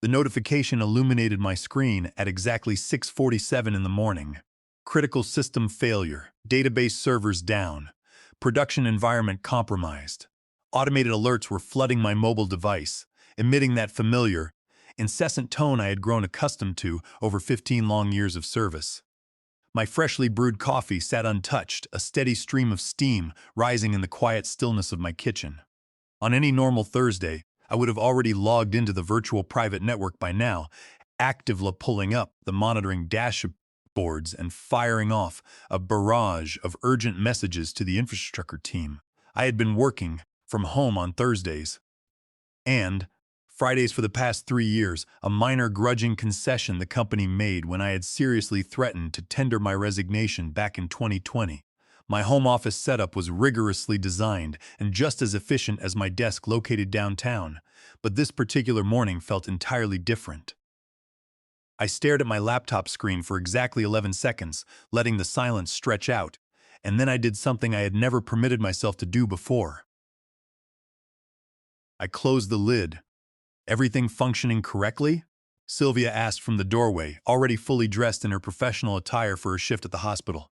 The notification illuminated my screen at exactly 6:47 in the morning. Critical system failure, database servers down, production environment compromised. Automated alerts were flooding my mobile device, emitting that familiar, incessant tone I had grown accustomed to over 15 long years of service. My freshly brewed coffee sat untouched, a steady stream of steam rising in the quiet stillness of my kitchen. On any normal Thursday, I would have already logged into the virtual private network by now, actively pulling up the monitoring dashboards and firing off a barrage of urgent messages to the infrastructure team. I had been working from home on Thursdays and Fridays for the past 3 years, a minor grudging concession the company made when I had seriously threatened to tender my resignation back in 2020. My home office setup was rigorously designed and just as efficient as my desk located downtown, but this particular morning felt entirely different. I stared at my laptop screen for exactly 11 seconds, letting the silence stretch out, and then I did something I had never permitted myself to do before. I closed the lid. "Everything functioning correctly?" Sylvia asked from the doorway, already fully dressed in her professional attire for her shift at the hospital.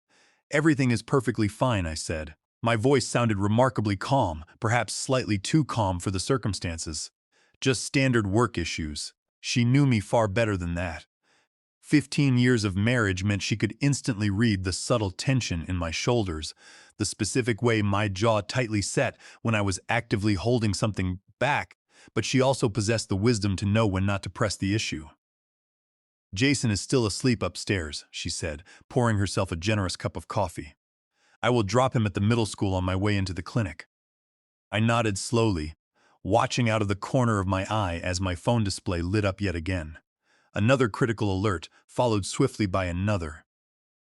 "Everything is perfectly fine," I said. My voice sounded remarkably calm, perhaps slightly too calm for the circumstances. Just standard work issues. She knew me far better than that. 15 years of marriage meant she could instantly read the subtle tension in my shoulders, the specific way my jaw tightly set when I was actively holding something back, but she also possessed the wisdom to know when not to press the issue. "Jason is still asleep upstairs," she said, pouring herself a generous cup of coffee. "I will drop him at the middle school on my way into the clinic." I nodded slowly, watching out of the corner of my eye as my phone display lit up yet again. Another critical alert, followed swiftly by another.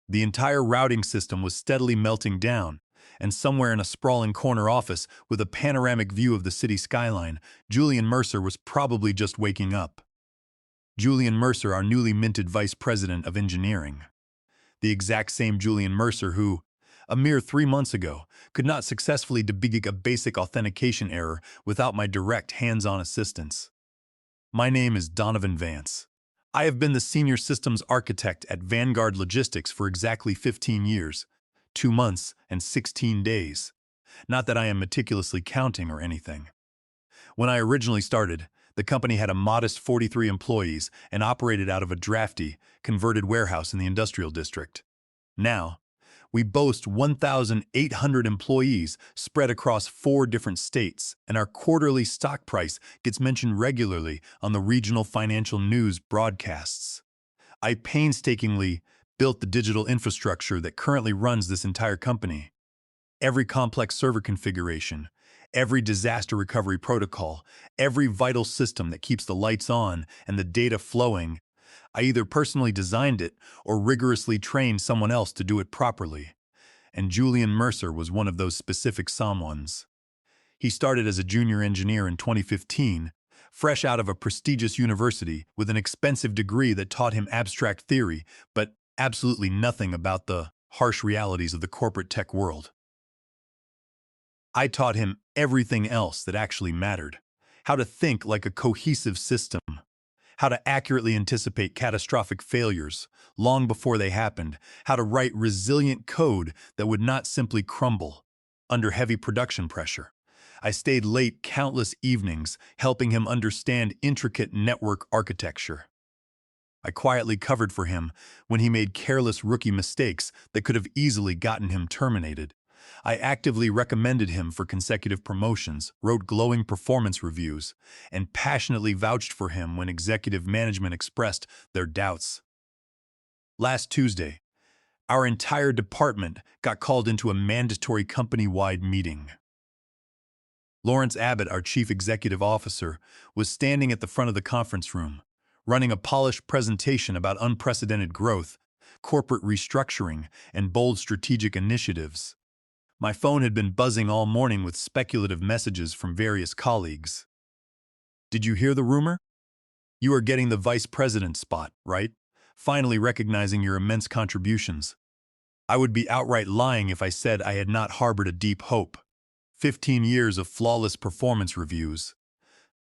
The entire routing system was steadily melting down, and somewhere in a sprawling corner office with a panoramic view of the city skyline, Julian Mercer was probably just waking up. Julian Mercer, our newly minted vice president of engineering. The exact same Julian Mercer who, a mere 3 months ago, could not successfully debug a basic authentication error without my direct hands-on assistance. My name is Donovan Vance. I have been the senior systems architect at Vanguard Logistics for exactly 15 years, 2 months, and 16 days. Not that I am meticulously counting or anything. When I originally started, the company had a modest 43 employees and operated out of a drafty, converted warehouse in the industrial district. Now, we boast 1,800 employees spread across 4 different states, and our quarterly stock price gets mentioned regularly on the regional financial news broadcasts. I painstakingly built the digital infrastructure that currently runs this entire company. Every complex server configuration, every disaster recovery protocol, every vital system that keeps the lights on and the data flowing. I either personally designed it or rigorously trained someone else to do it properly. And Julian Mercer was one of those specific someones. He started as a junior engineer in 2015, fresh out of a prestigious university with an expensive degree that taught him abstract theory, but absolutely nothing about the harsh realities of the corporate tech world. I taught him everything else that actually mattered: how to think like a cohesive system, how to accurately anticipate catastrophic failures long before they happened, how to write resilient code that would not simply crumble under heavy production pressure. I stayed late countless evenings helping him understand intricate network architecture. I quietly covered for him when he made careless rookie mistakes that could have easily gotten him terminated. I actively recommended him for consecutive promotions, wrote glowing performance reviews, and passionately vouched for him when executive management expressed their doubts. Last Tuesday, our entire department got called into a mandatory company-wide meeting. Lawrence Abbott, our chief executive officer, was standing at the front of the conference room, running a polished presentation about unprecedented growth, corporate restructuring, and bold strategic initiatives. My phone had been buzzing all morning with speculative messages from various colleagues. "Did you hear the rumor? You are getting the vice president spot, right? Finally recognizing your immense contributions." I would be outright lying if I said I had not harbored a deep hope. 15 years of flawless performance reviews.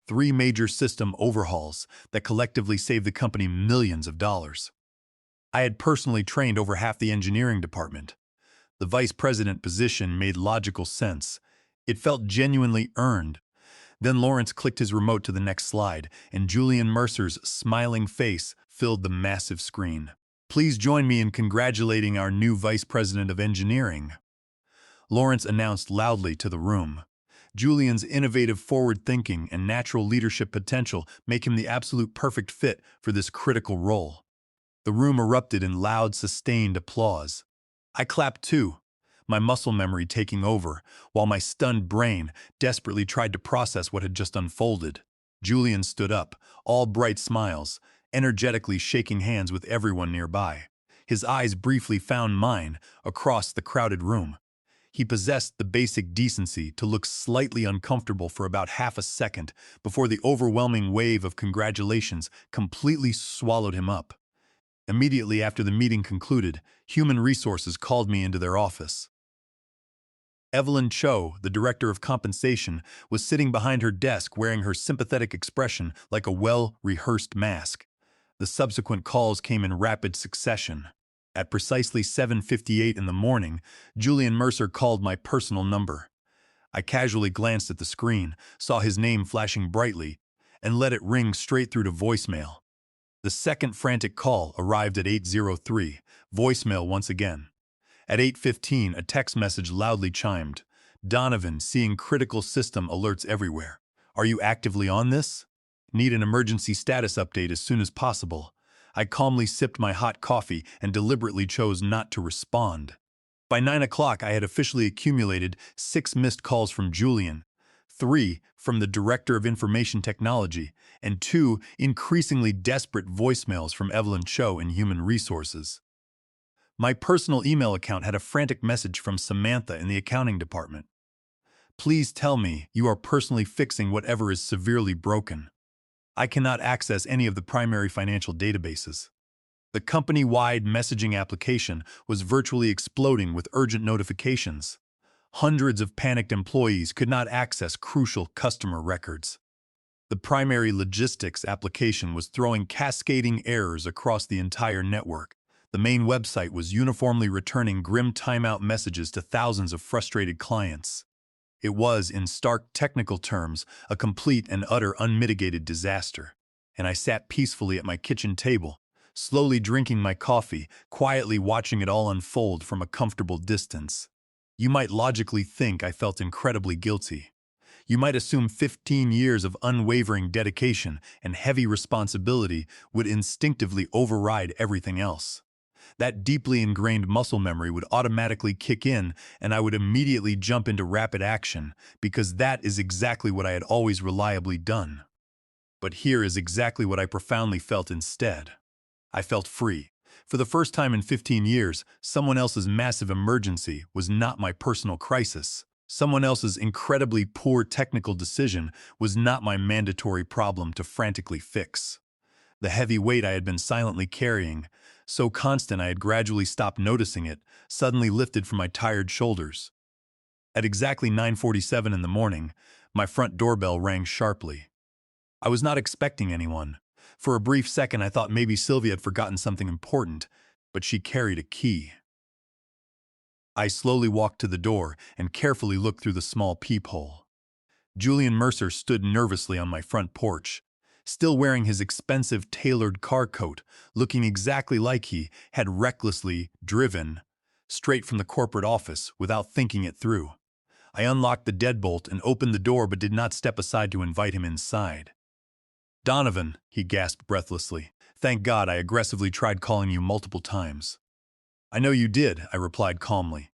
3 major system overhauls that collectively saved the company millions of dollars. I had personally trained over half the engineering department. The vice president position made logical sense. It felt genuinely earned. Then Lawrence clicked his remote to the next slide, and Julian Mercer's smiling face filled the massive screen. Please join me in congratulating our new vice president of engineering, Lawrence announced loudly to the room. Julian's innovative forward thinking and natural leadership potential make him the absolute perfect fit for this critical role. The room erupted in loud, sustained applause. I clapped too, my muscle memory taking over, while my stunned brain desperately tried to process what had just unfolded. Julian stood up, all bright smiles, energetically shaking hands with everyone nearby. His eyes briefly found mine across the crowded room. He possessed the basic decency to look slightly uncomfortable for about half a second before the overwhelming wave of congratulations completely swallowed him up. Immediately after the meeting concluded, Human Resources called me into their office. Evelyn Cho, the director of compensation, was sitting behind her desk wearing her sympathetic expression like a well-rehearsed mask. The subsequent calls came in rapid succession. At precisely 7:58 in the morning, Julian Mercer called my personal number. I casually glanced at the screen, saw his name flashing brightly, and let it ring straight through to voicemail. The second frantic call arrived at 8:03, voicemail once again. At 8:15, a text message loudly chimed. Donovan, seeing critical system alerts everywhere. Are you actively on this? Need an emergency status update as soon as possible. I calmly sipped my hot coffee and deliberately chose not to respond. By 9 o'clock, I had officially accumulated 6 missed calls from Julian, 3 from the Director of Information Technology, and 2 increasingly desperate voicemails from Evelyn Cho in Human Resources. My personal email account had a frantic message from Samantha in the accounting department. Please tell me you are personally fixing whatever is severely broken. I cannot access any of the primary financial databases. The company-wide messaging application was virtually exploding with urgent notifications. Hundreds of panicked employees could not access crucial customer records. The primary logistics application was throwing cascading errors across the entire network. The main website was uniformly returning grim timeout messages to thousands of frustrated clients. It was, in stark technical terms, a complete and utter unmitigated disaster. And I sat peacefully at my kitchen table, slowly drinking my coffee, quietly watching it all unfold from a comfortable distance. You might logically think I felt incredibly guilty. You might assume 15 years of unwavering dedication and heavy responsibility would instinctively override everything else. That deeply ingrained muscle memory would automatically kick in, and I would immediately jump into rapid action, because that is exactly what I had always reliably done. But here is exactly what I profoundly felt instead. I felt free. For the first time in 15 years, someone else's massive emergency was not my personal crisis. Someone else's incredibly poor technical decision was not my mandatory problem to frantically fix. The heavy weight I had been silently carrying, so constant I had gradually stopped noticing it, suddenly lifted from my tired shoulders. At exactly 9:47 in the morning, my front doorbell rang sharply. I was not expecting anyone. For a brief second I thought maybe Sylvia had forgotten something important, but she carried a key. I slowly walked to the door and carefully looked through the small peephole. Julian Mercer stood nervously on my front porch, still wearing his expensive tailored car coat, looking exactly like he had recklessly driven straight from the corporate office without thinking it through. I unlocked the deadbolt and opened the door but did not step aside to invite him inside. Donovan, he gasped breathlessly. Thank God, I aggressively tried calling you multiple times. I know you did, I replied calmly.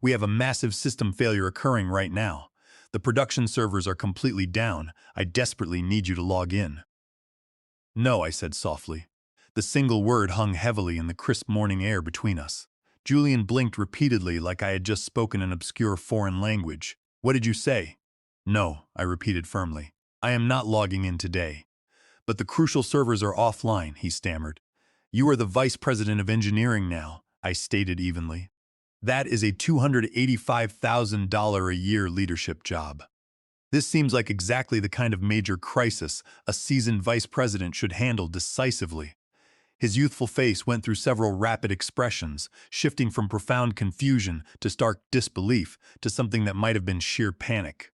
We have a massive system failure occurring right now. The production servers are completely down. I desperately need you to log in. No, I said softly. The single word hung heavily in the crisp morning air between us. Julian blinked repeatedly like I had just spoken an obscure foreign language. What did you say? No, I repeated firmly. I am not logging in today. But the crucial servers are offline, he stammered. You are the vice president of engineering now, I stated evenly. That is a $285,000 a year leadership job. This seems like exactly the kind of major crisis a seasoned vice president should handle decisively. His youthful face went through several rapid expressions, shifting from profound confusion to stark disbelief to something that might have been sheer panic.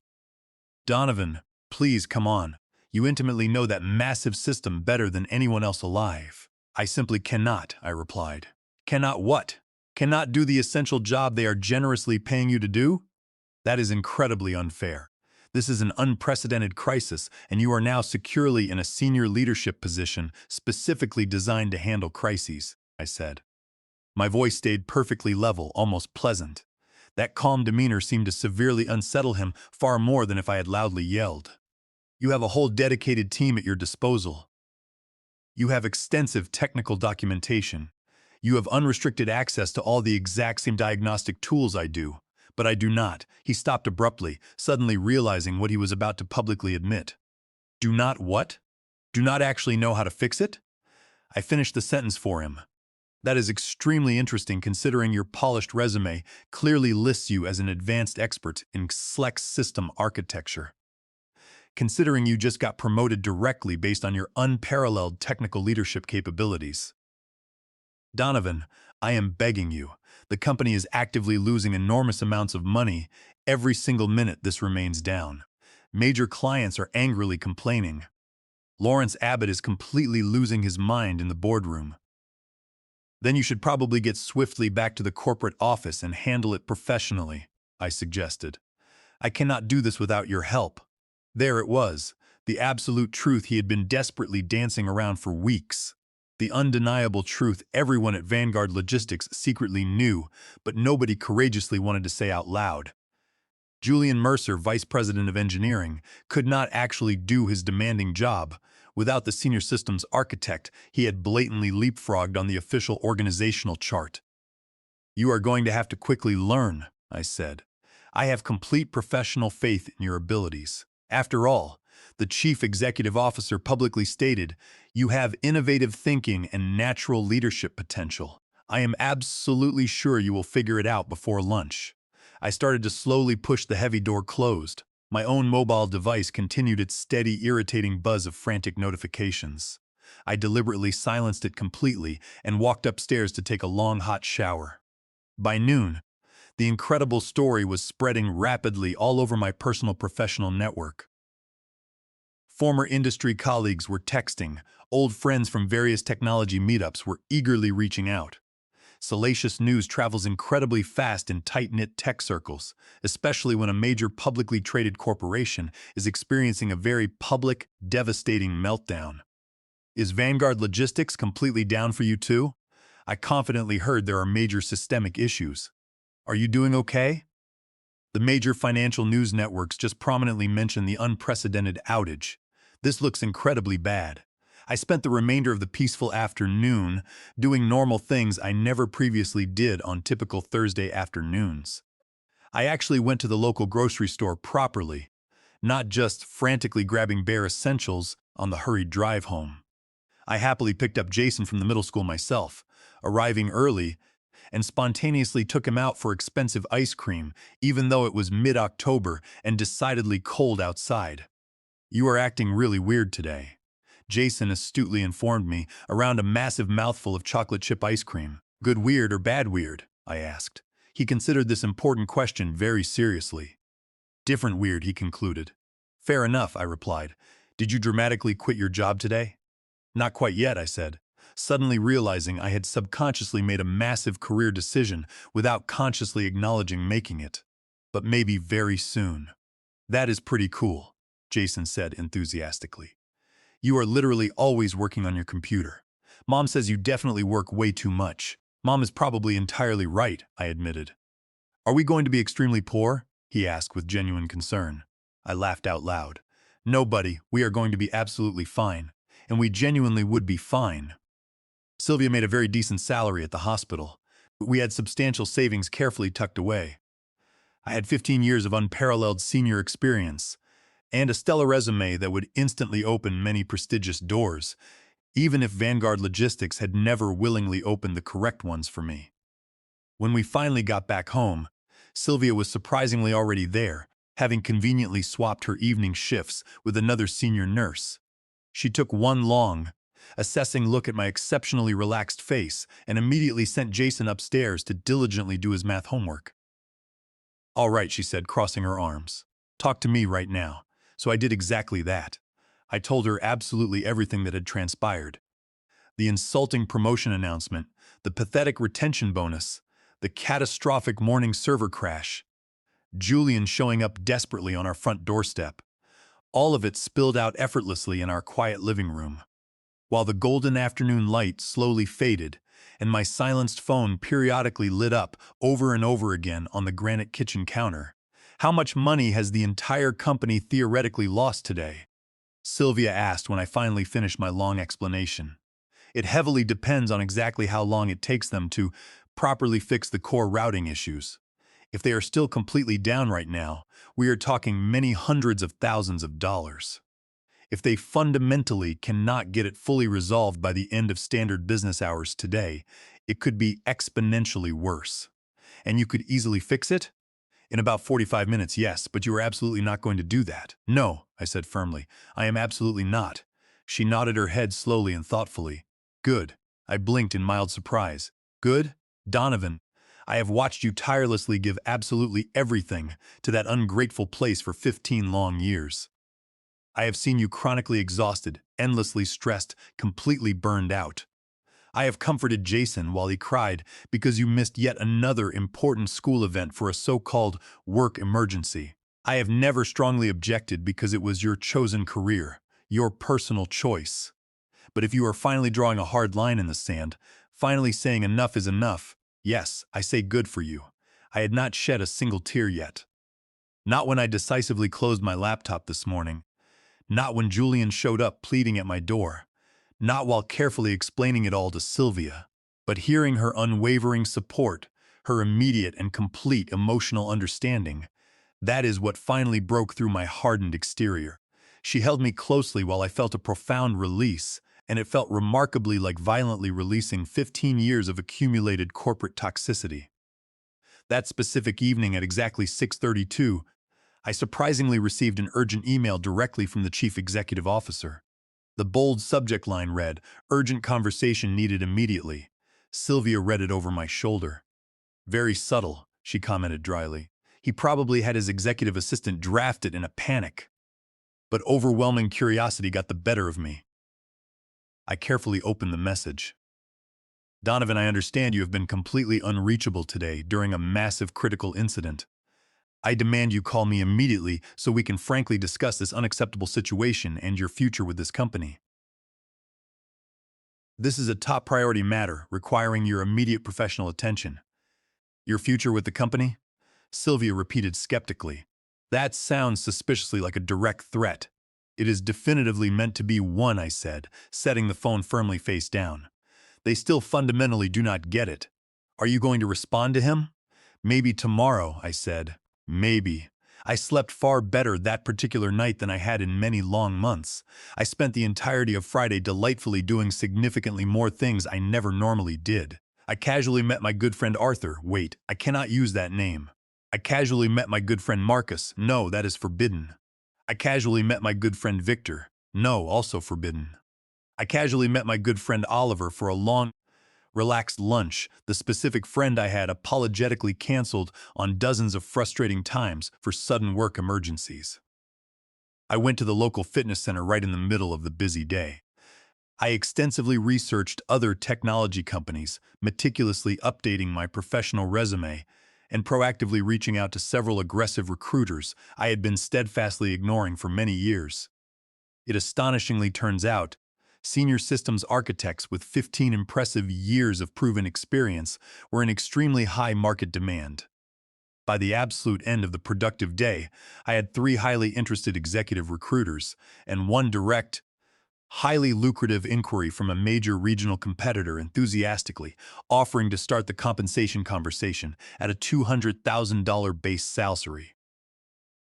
Donovan, please come on. You intimately know that massive system better than anyone else alive. I simply cannot, I replied. Cannot what? Cannot do the essential job they are generously paying you to do? That is incredibly unfair. This is an unprecedented crisis, and you are now securely in a senior leadership position specifically designed to handle crises, I said. My voice stayed perfectly level, almost pleasant. That calm demeanor seemed to severely unsettle him far more than if I had loudly yelled. You have a whole dedicated team at your disposal. You have extensive technical documentation. You have unrestricted access to all the exact same diagnostic tools I do. But I do not. He stopped abruptly, suddenly realizing what he was about to publicly admit. Do not what? Do not actually know how to fix it? I finished the sentence for him. That is extremely interesting considering your polished resume clearly lists you as an advanced expert in SLEX system architecture. Considering you just got promoted directly based on your unparalleled technical leadership capabilities. Donovan, I am begging you. The company is actively losing enormous amounts of money every single minute this remains down. Major clients are angrily complaining. Lawrence Abbott is completely losing his mind in the boardroom. Then you should probably get swiftly back to the corporate office and handle it professionally, I suggested. I cannot do this without your help. There it was, the absolute truth he had been desperately dancing around for weeks. The undeniable truth everyone at Vanguard Logistics secretly knew, but nobody courageously wanted to say out loud. Julian Mercer, Vice President of Engineering, could not actually do his demanding job. Without the senior systems architect, he had blatantly leapfrogged on the official organizational chart. You are going to have to quickly learn, I said. I have complete professional faith in your abilities. After all, the chief executive officer publicly stated, you have innovative thinking and natural leadership potential. I am absolutely sure you will figure it out before lunch. I started to slowly push the heavy door closed. My own mobile device continued its steady, irritating buzz of frantic notifications. I deliberately silenced it completely and walked upstairs to take a long, hot shower. By noon, the incredible story was spreading rapidly all over my personal professional network. Former industry colleagues were texting, old friends from various technology meetups were eagerly reaching out. Salacious news travels incredibly fast in tight-knit tech circles, especially when a major publicly traded corporation is experiencing a very public, devastating meltdown. Is Vanguard Logistics completely down for you too? I confidently heard there are major systemic issues. Are you doing okay? The major financial news networks just prominently mention the unprecedented outage. This looks incredibly bad. I spent the remainder of the peaceful afternoon doing normal things I never previously did on typical Thursday afternoons. I actually went to the local grocery store properly, not just frantically grabbing bare essentials on the hurried drive home. I happily picked up Jason from the middle school myself, arriving early, and spontaneously took him out for expensive ice cream, even though it was mid-October and decidedly cold outside. You are acting really weird today, Jason astutely informed me, around a massive mouthful of chocolate chip ice cream. Good weird or bad weird? I asked. He considered this important question very seriously. Different weird, he concluded. Fair enough, I replied. Did you dramatically quit your job today? Not quite yet, I said, suddenly realizing I had subconsciously made a massive career decision without consciously acknowledging making it. But maybe very soon. That is pretty cool, Jason said enthusiastically. You are literally always working on your computer. Mom says you definitely work way too much. Mom is probably entirely right, I admitted. Are we going to be extremely poor? He asked with genuine concern. I laughed out loud. No, buddy, we are going to be absolutely fine. And we genuinely would be fine. Sylvia made a very decent salary at the hospital, but we had substantial savings carefully tucked away. I had 15 years of unparalleled senior experience, and a stellar resume that would instantly open many prestigious doors, even if Vanguard Logistics had never willingly opened the correct ones for me. When we finally got back home, Sylvia was surprisingly already there, having conveniently swapped her evening shifts with another senior nurse. She took one long, assessing look at my exceptionally relaxed face and immediately sent Jason upstairs to diligently do his math homework. "All right," she said, crossing her arms. "Talk to me right now." So I did exactly that. I told her absolutely everything that had transpired. The insulting promotion announcement, the pathetic retention bonus, the catastrophic morning server crash, Julian showing up desperately on our front doorstep. All of it spilled out effortlessly in our quiet living room. While the golden afternoon light slowly faded and my silenced phone periodically lit up over and over again on the granite kitchen counter. "How much money has the entire company theoretically lost today?" Sylvia asked when I finally finished my long explanation. "It heavily depends on exactly how long it takes them to properly fix the core routing issues. If they are still completely down right now, we are talking many hundreds of thousands of dollars. If they fundamentally cannot get it fully resolved by the end of standard business hours today, it could be exponentially worse. And you could easily fix it? In about 45 minutes, yes, but you are absolutely not going to do that." "No," I said firmly. "I am absolutely not." She nodded her head slowly and thoughtfully. "Good." I blinked in mild surprise. "Good? Donovan, I have watched you tirelessly give absolutely everything to that ungrateful place for 15 long years. I have seen you chronically exhausted, endlessly stressed, completely burned out. I have comforted Jason while he cried because you missed yet another important school event for a so-called work emergency. I have never strongly objected because it was your chosen career, your personal choice. But if you are finally drawing a hard line in the sand, finally saying enough is enough, yes, I say good for you. I had not shed a single tear yet. Not when I decisively closed my laptop this morning. Not when Julian showed up pleading at my door. Not while carefully explaining it all to Sylvia, but hearing her unwavering support, her immediate and complete emotional understanding. That is what finally broke through my hardened exterior. She held me closely while I felt a profound release, and it felt remarkably like violently releasing 15 years of accumulated corporate toxicity. That specific evening at exactly 6:32, I surprisingly received an urgent email directly from the chief executive officer. The bold subject line read, "Urgent conversation needed immediately." Sylvia read it over my shoulder. "Very subtle," she commented dryly. "He probably had his executive assistant draft it in a panic." But overwhelming curiosity got the better of me. I carefully opened the message. "Donovan, I understand you have been completely unreachable today during a massive critical incident. I demand you call me immediately so we can frankly discuss this unacceptable situation and your future with this company. This is a top priority matter requiring your immediate professional attention." "Your future with the company?" Sylvia repeated skeptically. "That sounds suspiciously like a direct threat." "It is definitively meant to be one," I said, setting the phone firmly face down. "They still fundamentally do not get it. Are you going to respond to him?" "Maybe tomorrow," I said. Maybe. I slept far better that particular night than I had in many long months. I spent the entirety of Friday delightfully doing significantly more things I never normally did. I casually met my good friend Arthur. Wait, I cannot use that name. I casually met my good friend Marcus. No, that is forbidden. I casually met my good friend Victor. No, also forbidden. I casually met my good friend Oliver for a long, relaxed lunch, the specific friend I had apologetically canceled on dozens of frustrating times for sudden work emergencies. I went to the local fitness center right in the middle of the busy day. I extensively researched other technology companies, meticulously updating my professional resume, and proactively reaching out to several aggressive recruiters I had been steadfastly ignoring for many years. It astonishingly turns out, senior systems architects with 15 impressive years of proven experience were in extremely high market demand. By the absolute end of the productive day, I had 3 highly interested executive recruiters and 1 direct, highly lucrative inquiry from a major regional competitor enthusiastically offering to start the compensation conversation at a $200,000 base salary.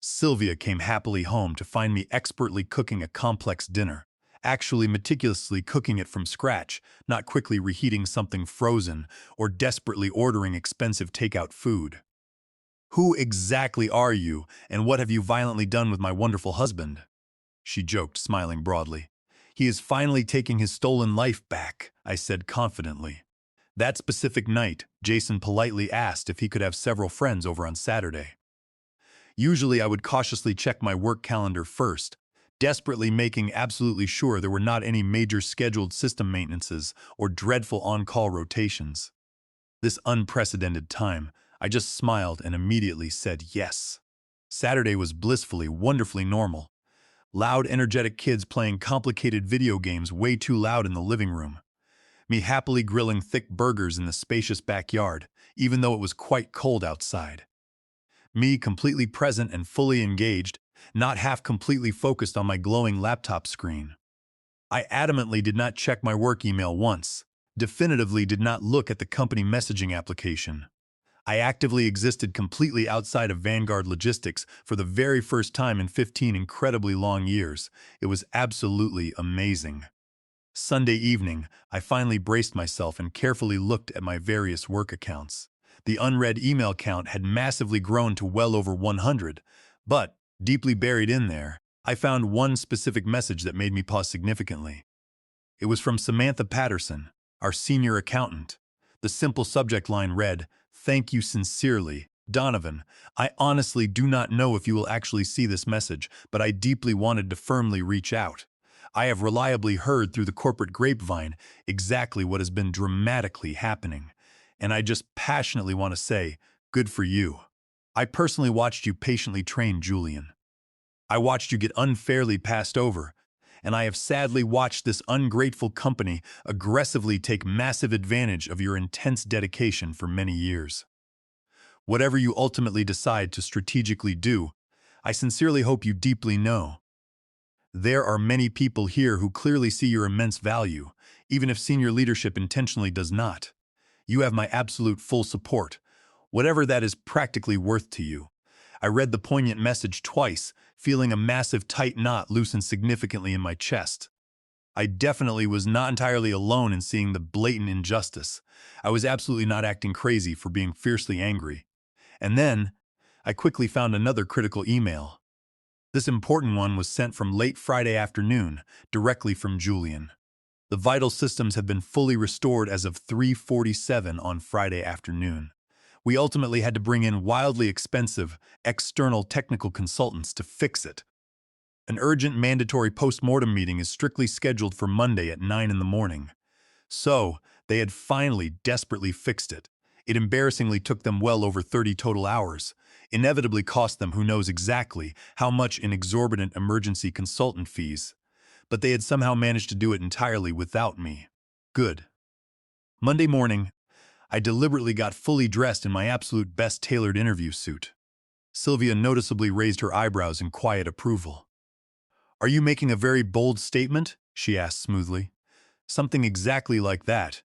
Sylvia came happily home to find me expertly cooking a complex dinner, actually meticulously cooking it from scratch, not quickly reheating something frozen or desperately ordering expensive takeout food. Who exactly are you, and what have you violently done with my wonderful husband? She joked, smiling broadly. He is finally taking his stolen life back, I said confidently. That specific night, Jason politely asked if he could have several friends over on Saturday. Usually I would cautiously check my work calendar first, desperately making absolutely sure there were not any major scheduled system maintenances or dreadful on-call rotations. This unprecedented time, I just smiled and immediately said yes. Saturday was blissfully, wonderfully normal. Loud, energetic kids playing complicated video games way too loud in the living room. Me happily grilling thick burgers in the spacious backyard, even though it was quite cold outside. Me completely present and fully engaged, not half completely focused on my glowing laptop screen. I adamantly did not check my work email once, definitively did not look at the company messaging application. I actively existed completely outside of Vanguard Logistics for the very first time in 15 incredibly long years. It was absolutely amazing. Sunday evening, I finally braced myself and carefully looked at my various work accounts. The unread email count had massively grown to well over 100, but, deeply buried in there, I found one specific message that made me pause significantly. It was from Samantha Patterson, our senior accountant. The simple subject line read, "Thank you sincerely, Donovan. I honestly do not know if you will actually see this message, but I deeply wanted to firmly reach out. I have reliably heard through the corporate grapevine exactly what has been dramatically happening, and I just passionately want to say, good for you. I personally watched you patiently train Julian. I watched you get unfairly passed over, and I have sadly watched this ungrateful company aggressively take massive advantage of your intense dedication for many years. Whatever you ultimately decide to strategically do, I sincerely hope you deeply know. There are many people here who clearly see your immense value, even if senior leadership intentionally does not. You have my absolute full support, whatever that is practically worth to you. I read the poignant message twice, feeling a massive tight knot loosen significantly in my chest. I definitely was not entirely alone in seeing the blatant injustice. I was absolutely not acting crazy for being fiercely angry. And then, I quickly found another critical email. This important one was sent from late Friday afternoon, directly from Julian. The vital systems have been fully restored as of 3:47 on Friday afternoon. We ultimately had to bring in wildly expensive, external technical consultants to fix it. An urgent mandatory post-mortem meeting is strictly scheduled for Monday at 9 in the morning. So, they had finally desperately fixed it. It embarrassingly took them well over 30 total hours, inevitably cost them who knows exactly how much in exorbitant emergency consultant fees. But they had somehow managed to do it entirely without me. Good. Monday morning, I deliberately got fully dressed in my absolute best tailored interview suit. Sylvia noticeably raised her eyebrows in quiet approval. "Are you making a very bold statement?" she asked smoothly. "Something exactly like that,"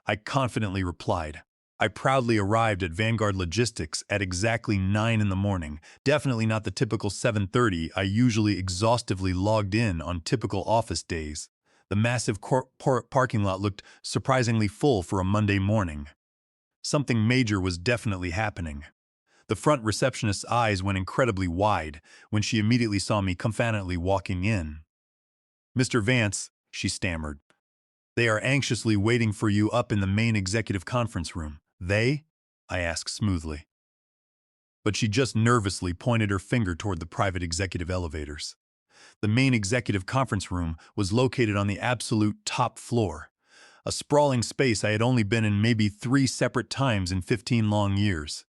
I confidently replied. I proudly arrived at Vanguard Logistics at exactly 9 in the morning, definitely not the typical 7:30 I usually exhaustively logged in on typical office days. The massive parking lot looked surprisingly full for a Monday morning. Something major was definitely happening. The front receptionist's eyes went incredibly wide when she immediately saw me confidently walking in. "Mr. Vance," she stammered, "they are anxiously waiting for you up in the main executive conference room." "They?" I asked smoothly. But she just nervously pointed her finger toward the private executive elevators. The main executive conference room was located on the absolute top floor, a sprawling space I had only been in maybe 3 separate times in 15 long years.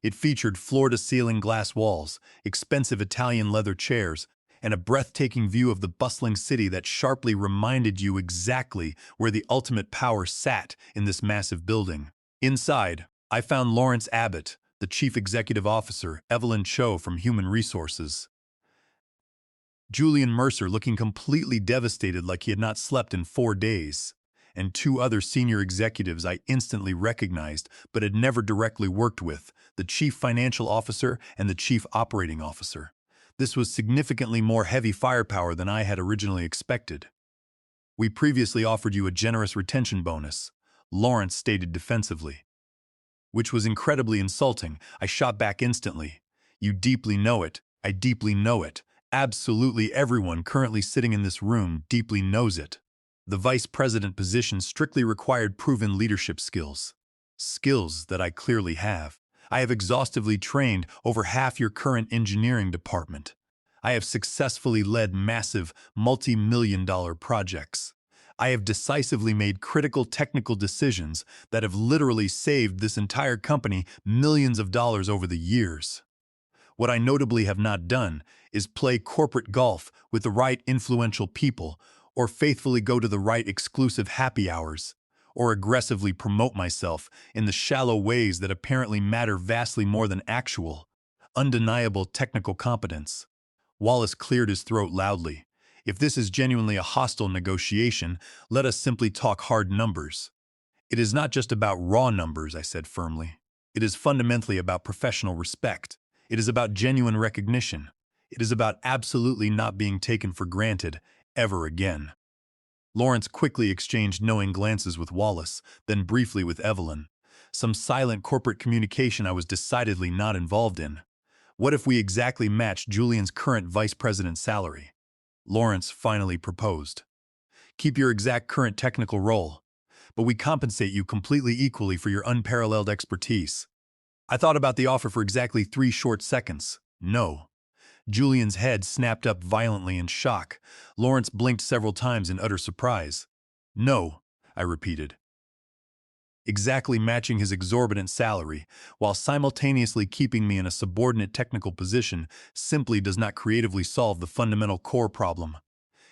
It featured floor-to-ceiling glass walls, expensive Italian leather chairs, and a breathtaking view of the bustling city that sharply reminded you exactly where the ultimate power sat in this massive building. Inside, I found Lawrence Abbott, the Chief Executive Officer, Evelyn Cho from Human Resources, Julian Mercer looking completely devastated like he had not slept in 4 days, and 2 other senior executives I instantly recognized but had never directly worked with, the Chief Financial Officer and the Chief Operating Officer. This was significantly more heavy firepower than I had originally expected. "We previously offered you a generous retention bonus," Lawrence stated defensively. which was incredibly insulting. I shot back instantly. You deeply know it. I deeply know it. Absolutely everyone currently sitting in this room deeply knows it. The vice president position strictly required proven leadership skills. Skills that I clearly have. I have exhaustively trained over half your current engineering department. I have successfully led massive, multi-million-dollar projects. I have decisively made critical technical decisions that have literally saved this entire company millions of dollars over the years. What I notably have not done is play corporate golf with the right influential people, or faithfully go to the right exclusive happy hours, or aggressively promote myself in the shallow ways that apparently matter vastly more than actual, undeniable technical competence. Wallace cleared his throat loudly. If this is genuinely a hostile negotiation, let us simply talk hard numbers. It is not just about raw numbers, I said firmly. It is fundamentally about professional respect. It is about genuine recognition. It is about absolutely not being taken for granted ever again. Lawrence quickly exchanged knowing glances with Wallace, then briefly with Evelyn. Some silent corporate communication I was decidedly not involved in. What if we exactly matched Julian's current vice president's salary? Lawrence finally proposed. Keep your exact current technical role, but we compensate you completely equally for your unparalleled expertise. I thought about the offer for exactly 3 short seconds. No. Julian's head snapped up violently in shock. Lawrence blinked several times in utter surprise. No, I repeated. Exactly matching his exorbitant salary, while simultaneously keeping me in a subordinate technical position, simply does not creatively solve the fundamental core problem.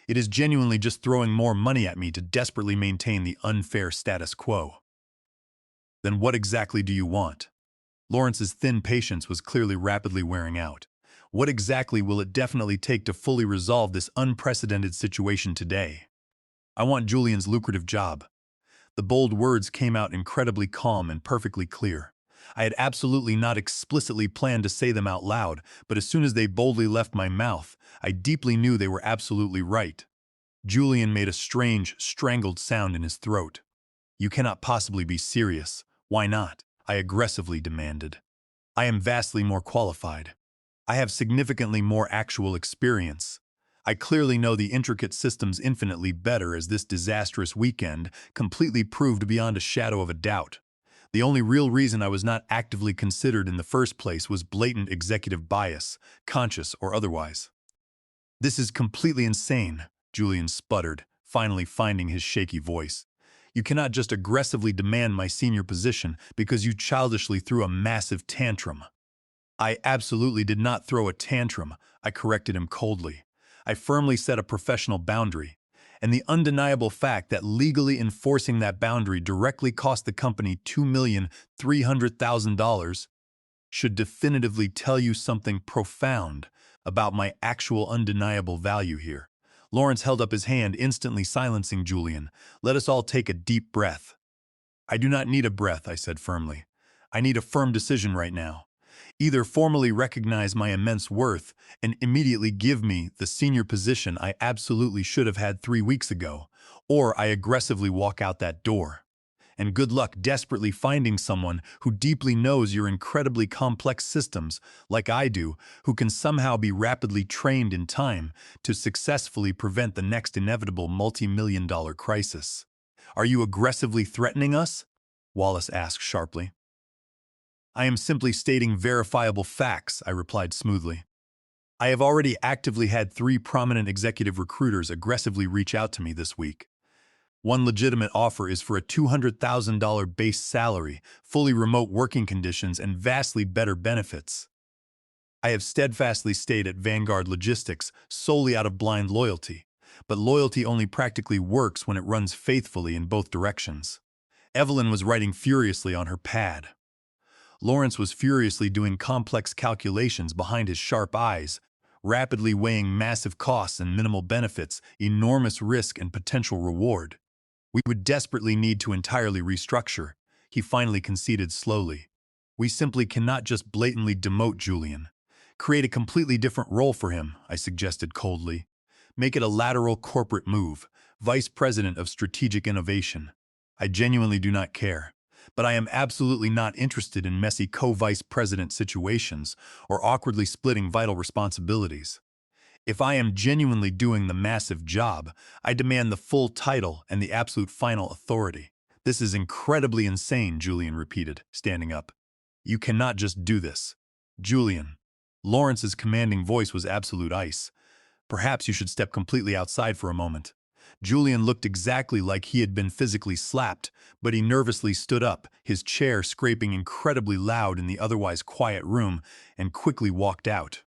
It is genuinely just throwing more money at me to desperately maintain the unfair status quo. Then what exactly do you want? Lawrence's thin patience was clearly rapidly wearing out. What exactly will it definitely take to fully resolve this unprecedented situation today? I want Julian's lucrative job. The bold words came out incredibly calm and perfectly clear. I had absolutely not explicitly planned to say them out loud, but as soon as they boldly left my mouth, I deeply knew they were absolutely right. Julian made a strange, strangled sound in his throat. You cannot possibly be serious. Why not? I aggressively demanded. I am vastly more qualified. I have significantly more actual experience. I clearly know the intricate systems infinitely better, as this disastrous weekend completely proved beyond a shadow of a doubt. The only real reason I was not actively considered in the first place was blatant executive bias, conscious or otherwise. This is completely insane, Julian sputtered, finally finding his shaky voice. You cannot just aggressively demand my senior position because you childishly threw a massive tantrum. I absolutely did not throw a tantrum, I corrected him coldly. I firmly set a professional boundary, and the undeniable fact that legally enforcing that boundary directly cost the company $2,300,000 should definitively tell you something profound about my actual undeniable value here. Lawrence held up his hand, instantly silencing Julian. Let us all take a deep breath. I do not need a breath, I said firmly. I need a firm decision right now. Either formally recognize my immense worth and immediately give me the senior position I absolutely should have had 3 weeks ago, or I aggressively walk out that door. And good luck desperately finding someone who deeply knows your incredibly complex systems, like I do, who can somehow be rapidly trained in time to successfully prevent the next inevitable multi-million-dollar crisis. Are you aggressively threatening us? Wallace asked sharply. I am simply stating verifiable facts, I replied smoothly. I have already actively had 3 prominent executive recruiters aggressively reach out to me this week. One legitimate offer is for a $200,000 base salary, fully remote working conditions, and vastly better benefits. I have steadfastly stayed at Vanguard Logistics solely out of blind loyalty, but loyalty only practically works when it runs faithfully in both directions. Evelyn was writing furiously on her pad. Lawrence was furiously doing complex calculations behind his sharp eyes, rapidly weighing massive costs and minimal benefits, enormous risk and potential reward. We would desperately need to entirely restructure, he finally conceded slowly. We simply cannot just blatantly demote Julian. Create a completely different role for him, I suggested coldly. Make it a lateral corporate move, Vice President of Strategic Innovation. I genuinely do not care. But I am absolutely not interested in messy co-vice president situations or awkwardly splitting vital responsibilities. If I am genuinely doing the massive job, I demand the full title and the absolute final authority. This is incredibly insane, Julian repeated, standing up. You cannot just do this. Julian. Lawrence's commanding voice was absolute ice. Perhaps you should step completely outside for a moment. Julian looked exactly like he had been physically slapped, but he nervously stood up, his chair scraping incredibly loud in the otherwise quiet room, and quickly walked out.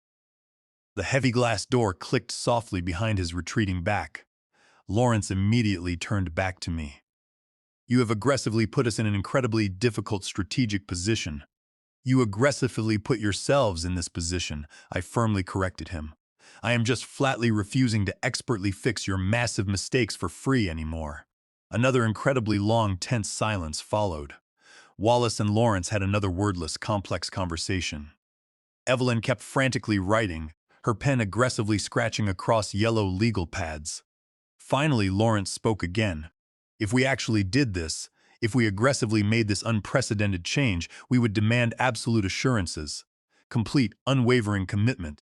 The heavy glass door clicked softly behind his retreating back. Lawrence immediately turned back to me. You have aggressively put us in an incredibly difficult strategic position. You aggressively put yourselves in this position, I firmly corrected him. I am just flatly refusing to expertly fix your massive mistakes for free anymore. Another incredibly long, tense silence followed. Wallace and Lawrence had another wordless, complex conversation. Evelyn kept frantically writing, her pen aggressively scratching across yellow legal pads. Finally, Lawrence spoke again. If we actually did this, if we aggressively made this unprecedented change, we would demand absolute assurances, complete, unwavering commitment.